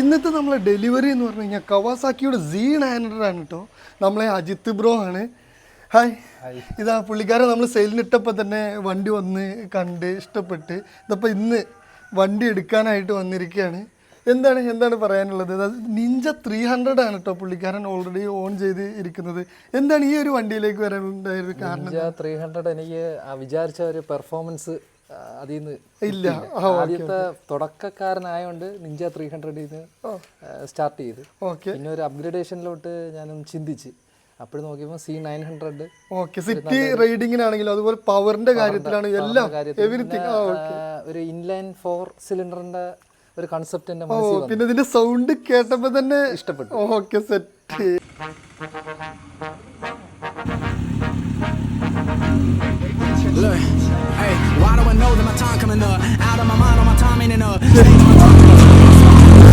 ഇന്നത്തെ നമ്മളെ ഡെലിവറി എന്ന് പറഞ്ഞു കഴിഞ്ഞാൽ കവാസാക്കിയുടെ Z900 ആണ് കേട്ടോ. നമ്മളെ അജിത്ത് ബ്രോ ആണ്. ഹായ്. ഇതാ പുള്ളിക്കാരെ നമ്മൾ സെയിലിനിട്ടപ്പോൾ തന്നെ വണ്ടി വന്ന് കണ്ട് ഇഷ്ടപ്പെട്ട് ഇതപ്പോൾ ഇന്ന് വണ്ടി എടുക്കാനായിട്ട് വന്നിരിക്കുകയാണ്. എന്താണ് പറയാനുള്ളത്? നിഞ്ച 300 ആണ് കേട്ടോ പുള്ളിക്കാരൻ ഓൾറെഡി ഓൺ ചെയ്ത് ഇരിക്കുന്നത്. എന്താണ് ഈ ഒരു വണ്ടിയിലേക്ക് വരാനുണ്ടായത് കാരണം? 300 എനിക്ക് വിചാരിച്ച ഒരു പെർഫോമൻസ് അതിൽ നിന്ന് ഇല്ല. ആദ്യത്തെ തുടക്കക്കാരനായോണ്ട് നിഞ്ച 300 സ്റ്റാർട്ട് ചെയ്ത് പിന്നെ ഒരു അപ്ഗ്രഡേഷനിലോട്ട് ഞാനൊന്ന് ചിന്തിച്ച് അപ്പോൾ നോക്കിയപ്പോൾ C900 സിറ്റി റൈഡിങ്ങിനാണെങ്കിലും അതുപോലെ പവറിന്റെ കാര്യത്തിലാണ് എല്ലാം ഒരു ഇൻലൈൻ 4 സിലിണ്ടറിന്റെ ഒരു കൺസെപ്റ്റ് എന്റെ പിന്നെ ഇതിന്റെ സൗണ്ട് കേട്ടപ്പോ തന്നെ ഇഷ്ടപ്പെട്ടു. Okay set. Look, hey, why do I know that my time coming up? Out of my mind, all my time ain't enough.